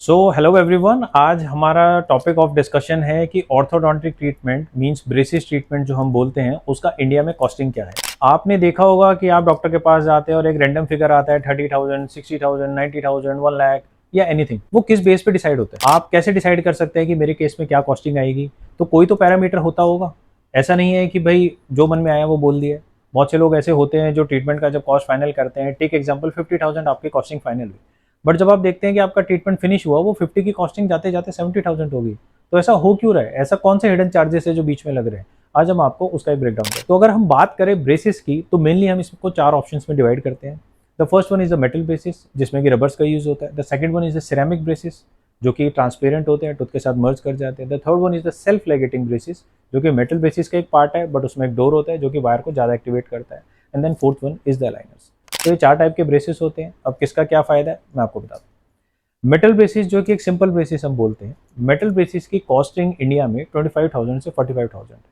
Hello everyone, आज हमारा topic of discussion है कि orthodontic treatment means braces treatment जो हम बोलते हैं उसका इंडिया में कॉस्टिंग क्या है। आपने देखा होगा कि आप डॉक्टर के पास जाते हैं और एक रैंडम फिगर आता है 30,000, 60,000, 90,000, 1 लाख या एनीथिंग। वो किस बेस पे डिसाइड होता है? आप कैसे डिसाइड कर सकते हैं कि मेरे केस में क्या कॉस्टिंग आएगी? तो कोई तो पैरामीटर होता होगा। ऐसा नहीं है कि भाई जो मन में आया वो बोल दिया। बहुत से लोग ऐसे होते हैं जो ट्रीटमेंट का जब कॉस्ट फाइनल करते हैं, टेक एग्जाम्पल 50,000 आपकी कॉस्टिंग फाइनल हुई, बट जब आप देखते हैं कि आपका ट्रीटमेंट फिनिश हुआ वो 50 की कॉस्टिंग जाते जाते 70,000 होगी। तो ऐसा हो क्यों रहा है? ऐसा कौन से हिडन चार्जेस है जो बीच में लग रहे हैं? आज हम आपको उसका एक ब्रेकडाउन करें। तो अगर हम बात करें ब्रेसिस की, तो मेनली हम इसको 4 ऑप्शंस में डिवाइड करते हैं। The first one is the metal braces, जिसमें कि रबर्स का यूज होता है। The second one is the ceramic braces, जो कि ट्रांसपेरेंट होते हैं, टूथ के साथ मर्ज कर जाते हैं। The third one is the self ligating braces, जो कि मेटल ब्रेसिस का एक पार्ट है बट उसमें एक डोर होता है जो कि वायर को ज़्यादा एक्टिवेट करता है। And then fourth one is the aligners. तो ये 4 टाइप के ब्रेसिस होते हैं। अब किसका क्या फायदा है मैं आपको बताता हूँ। मेटल ब्रेसिस, जो कि एक सिंपल ब्रेसिस हम बोलते हैं, मेटल ब्रेसिस की कॉस्टिंग इंडिया में 25,000 से 45,000 है।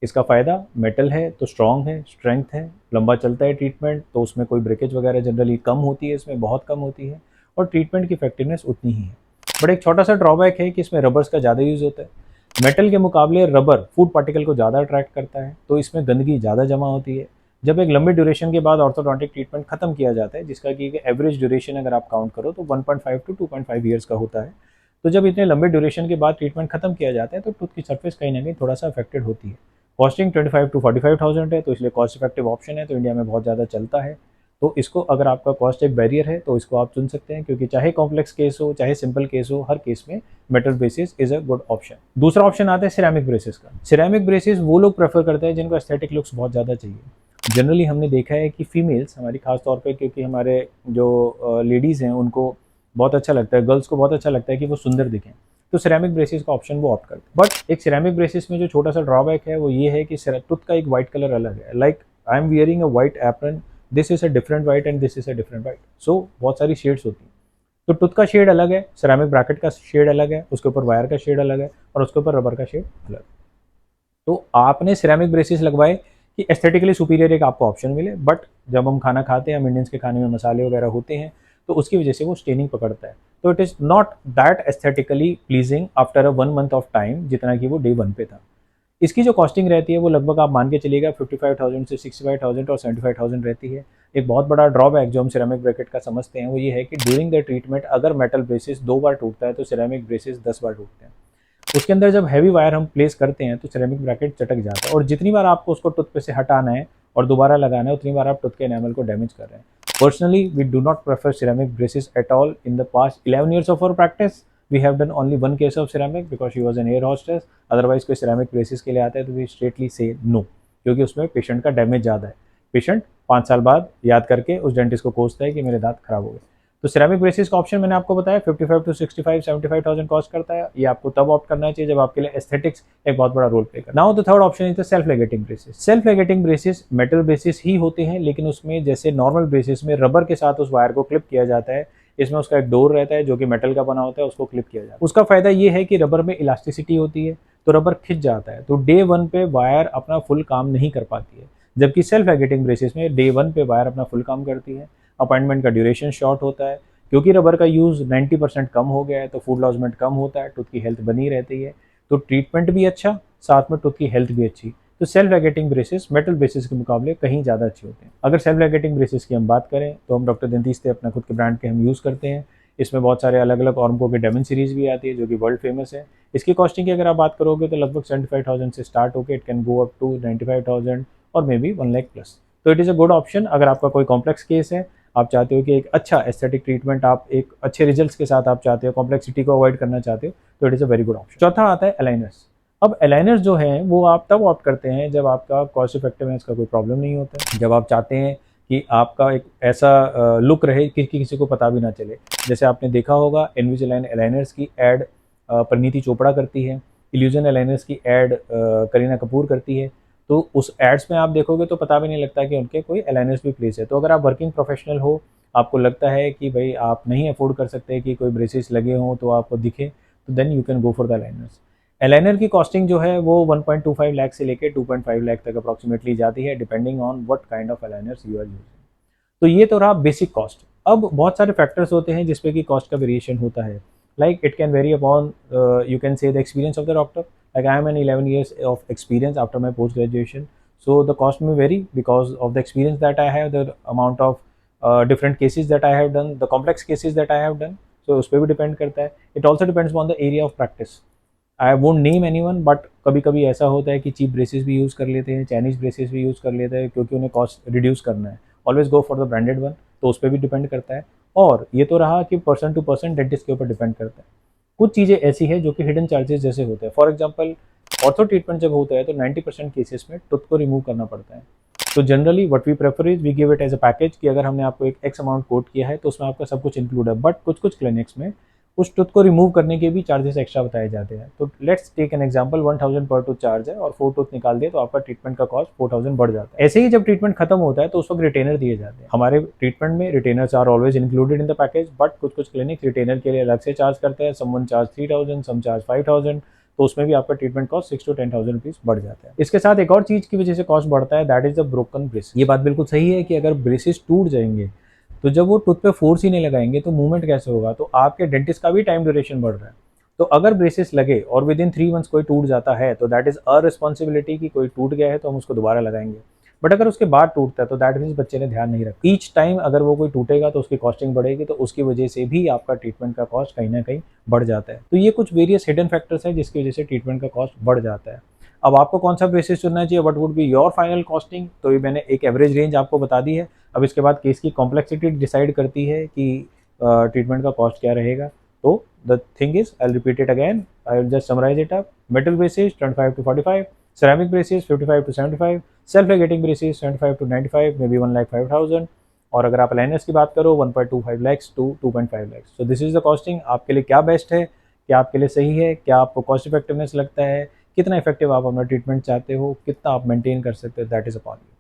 इसका फ़ायदा, मेटल है तो स्ट्रॉन्ग है, स्ट्रेंथ है, लंबा चलता है ट्रीटमेंट, तो उसमें कोई ब्रेकेज वगैरह जनरली कम होती है, इसमें बहुत कम होती है, और ट्रीटमेंट की इफेक्टिवनेस उतनी ही है। बट एक छोटा सा ड्रॉबैक है कि इसमें रबर्स का ज़्यादा यूज़ होता है। मेटल के मुकाबले रबर फूड पार्टिकल को ज़्यादा अट्रैक्ट करता है, तो इसमें गंदगी ज़्यादा जमा होती है। जब एक लंबे ड्यूरेशन के बाद ऑर्थोडोंटिक ट्रीटमेंट खत्म किया जाता है, जिसका कि एवरेज ड्यूरेशन अगर आप काउंट करो तो 1.5 टू 2.5 ईयर्स का होता है, तो जब इतने लंबे ड्यूरेशन के बाद ट्रीटमेंट खत्म किया जाता है तो टूथ की सरफेस कहीं ना कहीं थोड़ा सा अफेक्टेड होती है। कॉस्टिंग 25 टू 45,000 है, तो इसलिए कॉस्ट इफेक्टिव ऑप्शन है, तो इंडिया में बहुत ज़्यादा चलता है। तो इसको, अगर आपका कॉस्ट एक बैरियर है तो इसको आप चुन सकते हैं, क्योंकि चाहे कॉम्प्लेक्स केस हो चाहे सिंपल केस हो, हर केस में metal braces is a good option. दूसरा ऑप्शन आता है सिरेमिक ब्रेसिस का। सिरेमिक ब्रेसिस वो लोग प्रेफर करते हैं जिनको एस्थेटिक लुक्स बहुत ज़्यादा चाहिए। जनरली हमने देखा है कि फीमेल्स हमारी खास तौर पे, क्योंकि हमारे जो लेडीज़ हैं उनको बहुत अच्छा लगता है, गर्ल्स को बहुत अच्छा लगता है कि वो सुंदर दिखें, तो सिरेमिक ब्रेसिस का ऑप्शन वो ऑप्ट करते हैं। बट एक सिरेमिक ब्रेसिस में जो छोटा सा ड्रॉबैक है वो ये है कि टूथ का एक वाइट कलर अलग है। Like I am wearing a white apron, this is a different white and this is a different white, so बहुत सारी शेड्स होती हैं। तो टूथ का शेड अलग है, सिरेमिक ब्रैकेट का शेड अलग है, उसके ऊपर वायर का शेड अलग है, और उसके ऊपर रबर का शेड अलग है। तो आपने सिरेमिक ब्रेसिस लगवाए कि एस्थेटिकली सुपीरियर एक आपको ऑप्शन मिले, बट जब हम खाना खाते हैं, हम इंडियंस के खाने में मसाले वगैरह होते हैं, तो उसकी वजह से वो स्टेनिंग पकड़ता है। तो it is not that aesthetically pleasing after a 1 month of time, जितना कि वो डे 1 पे था। इसकी जो कॉस्टिंग रहती है वो लगभग आप मान के चलिएगा 55,000 से 65,000 और 75,000 रहती है। एक बहुत बड़ा ड्रॉबैक जो हम सिरेमिक ब्रैकेट का समझते हैं वो ये है कि ड्यूरिंग द ट्रीटमेंट अगर मेटल ब्रेसिस 2 बार टूटता है तो सिरेमिक ब्रेसिस 10 बार टूटते हैं। उसके अंदर जब हैवी वायर हम प्लेस करते हैं तो सिरेमिक ब्रैकेट चटक जाता है, और जितनी बार आपको उसको टूथ पे से हटाना है और दोबारा लगाना है, उतनी बार आप टूथ के एनामल को डैमेज कर रहे हैं। Personally we do not prefer ceramic braces at all. In the past 11 years of our practice we have done only one case of ceramic because she was an air hostess. Otherwise कोई ceramic braces के लिए आता है तो we straightly से no, क्योंकि उसमें patient का डैमेज ज़्यादा है। पेशेंट 5 साल बाद याद करके उस डेंटिस्ट को कोसता है कि मेरे दांत खराब हो गए। तो सिरेमिक ब्रेसिस का ऑप्शन मैंने आपको बताया 55 टू 65 75,000 कॉस्ट करता है। ये आपको तब ऑप्ट करना चाहिए जब आपके लिए एस्थेटिक्स एक बहुत बड़ा रोल प्ले करता है। Now the third option is the self ligating braces. Self ligating braces metal braces ही होते हैं, लेकिन उसमें जैसे नॉर्मल ब्रेसिस में रबर के साथ उस वायर को क्लिप किया जाता है, इसमें उसका एक डोर रहता है जो कि मेटल का बना होता है, उसको क्लिप किया जाता है। उसका फायदा ये है कि रबर में इलास्टिसिटी होती है, तो रबर खिंच जाता है, तो डे 1 पे वायर अपना फुल काम नहीं कर पाती है। जबकि सेल्फ लेगेटिंग ब्रेसिस में डे 1 पे वायर अपना फुल काम करती है। अपॉइंटमेंट का ड्यूरेशन शॉर्ट होता है, क्योंकि रबर का यूज़ 90% कम हो गया है, तो फूड लॉसमेंट कम होता है, टूथ की हेल्थ बनी रहती है, तो ट्रीटमेंट भी अच्छा, साथ में टूथ की हेल्थ भी अच्छी। तो self ligating braces metal braces के मुकाबले कहीं ज़्यादा अच्छे होते हैं। अगर सेल्फ लेगेटिंग ब्रेसिस की हम बात करें तो हम डॉक्टर डेंटिस्ट अपना खुद के ब्रांड के हम यूज़ करते हैं। इसमें बहुत सारे अलग अलग ऑर्मको के डेमन सीरीज़ भी आती है जो कि वर्ल्ड फेमस है। इसकी कॉस्टिंग की अगर आप बात करोगे तो लगभग 75,000 से स्टार्ट होकर it can go up to 95,000 और मे बी 1 लाख प्लस। तो it is a good option अगर आपका कोई कॉम्प्लेक्स केस है, आप चाहते हो कि एक अच्छा एस्थेटिक ट्रीटमेंट, आप एक अच्छे रिजल्ट्स के साथ आप चाहते हो, कॉम्प्लेक्सिटी को अवॉइड करना चाहते हो, तो it is a very good option. चौथा आता है अलाइनर्स। अब अलाइनर्स जो हैं वो आप तब ऑप्ट करते हैं जब आपका कॉस्ट इफेक्टिवनेस का कोई प्रॉब्लम नहीं होता है, जब आप चाहते हैं कि आपका एक ऐसा लुक रहे कि किसी को पता भी ना चले। जैसे आपने देखा होगा इनविजिलाइन अलाइनर्स की एड परिणीति चोपड़ा करती है, इल्यूजन अलाइनर्स की एड करीना कपूर करती है। तो उस एड्स में आप देखोगे तो पता भी नहीं लगता कि उनके कोई अलाइनर्स भी प्लेस है। तो अगर आप वर्किंग प्रोफेशनल हो, आपको लगता है कि भाई आप नहीं अफोर्ड कर सकते कि कोई ब्रेसेस लगे हों तो आपको दिखे, तो then you can go for the aligners. Aligner की कॉस्टिंग जो है वो 1.25 लाख से लेकर 2.5 लाख तक अप्रॉक्सीमेटली जाती है, depending on what kind of aligners you are using. तो ये तो रहा बेसिक कॉस्ट। अब बहुत सारे फैक्टर्स होते हैं जिसपे कि कॉस्ट का वेरिएशन होता है। Like it can vary upon you can say the experience of the doctor. Like I am an 11 years of experience after my post graduation, so the cost may vary because of the experience that I have, the amount of different cases that I have done, the complex cases that I have done. So उस पर भी depend करता है. It also depends on the area of practice. I won't name anyone, but कभी कभी ऐसा होता है कि चीप ब्रेसेस भी यूज़ कर लेते हैं, चाइनीज़ ब्रेसेस भी यूज़ कर लेते हैं क्योंकि उन्हें कॉस्ट रिड्यूस करना है. Always go for the branded one. तो उस पर भी डिपेंड करता है. और ये तो रहा कि पर्सन टू पर्सन डेंटिस्ट के ऊपर डिपेंड करता है. कुछ चीज़ें ऐसी है जो कि हिडन चार्जेस जैसे होते हैं. फॉर एग्जाम्पल ऑर्थो ट्रीटमेंट जब होता है तो 90% केसेस में टूथ को रिमूव करना पड़ता है. तो generally what we prefer is we give it as a package कि अगर हमने आपको एक एक्स अमाउंट कोट किया है तो उसमें आपका सब कुछ इंक्लूड है. बट कुछ कुछ क्लिनिक्स में उस टूथ को रिमूव करने के भी चार्जेस एक्स्ट्रा बताए जाते हैं. तो लेट्स टेक एन एग्जांपल, 1000 पर टूथ चार्ज है और 4 टूथ निकाल दिए तो आपका ट्रीटमेंट का कॉस्ट 4000 बढ़ जाता है. ऐसे ही जब ट्रीटमेंट खत्म होता है तो उस वक्त रिटेनर दिए जाते हैं. हमारे ट्रीटमेंट में retainers are always included in the package, but कुछ कुछ क्लिनिक रिटेनर के लिए अलग से चार्ज करते हैं. Someone charge 3000, some charge 5000. तो उसमें भी आपका ट्रीटमेंट कॉस्ट 6 to 10,000 रुपीज बढ़ जाता है. इसके साथ एक और चीज की वजह से कॉस्ट बढ़ता है, that is the broken braces. ये बात बिल्कुल सही है कि अगर ब्रेसेस टूट जाएंगे तो जब वो टूथ पे फोर्स ही नहीं लगाएंगे तो मूवमेंट कैसे होगा. तो आपके डेंटिस्ट का भी टाइम ड्यूरेशन बढ़ रहा है. तो अगर ब्रेसेस लगे और विद इन 3 मंथ्स कोई टूट जाता है तो दैट इज अ रिस्पॉन्सिबिलिटी कि कोई टूट गया है तो हम उसको दोबारा लगाएंगे. बट अगर उसके बाद टूटता है तो दैट मीन्स बच्चे ने ध्यान नहीं रखा. ईच टाइम अगर वो कोई टूटेगा तो उसकी कॉस्टिंग बढ़ेगी, तो उसकी वजह से भी आपका ट्रीटमेंट का कॉस्ट कहीं ना कहीं बढ़ जाता है. तो ये कुछ वेरियस हिडन फैक्टर्स हैं जिसकी वजह से ट्रीटमेंट का कॉस्ट बढ़ जाता है. अब आपको कौन सा ब्रेसेस चुनना चाहिए, what would be your final costing, तो ये मैंने एक एवरेज रेंज आपको बता दी है. अब इसके बाद केस की कॉम्प्लेक्सिटी डिसाइड करती है कि ट्रीटमेंट का कॉस्ट क्या रहेगा. तो the thing is, I will repeat it again, I will just summarise it up. Metal braces 25 to 45, ceramic braces 55 to 75, self ligating braces 75 to 95, maybe 1,05,000. और अगर आप लाइनर्स की बात करो 1.25 lakhs to 2.5 lakhs. So this is the costing. आपके लिए क्या best है, क्या आपके लिए सही है, क्या आपको कॉस्ट इफेक्टिवनेस लगता है, कितना इफेक्टिव आप अपना ट्रीटमेंट चाहते हो, कितना आप मेंटेन कर सकते हो, दैट इज अपॉन यू.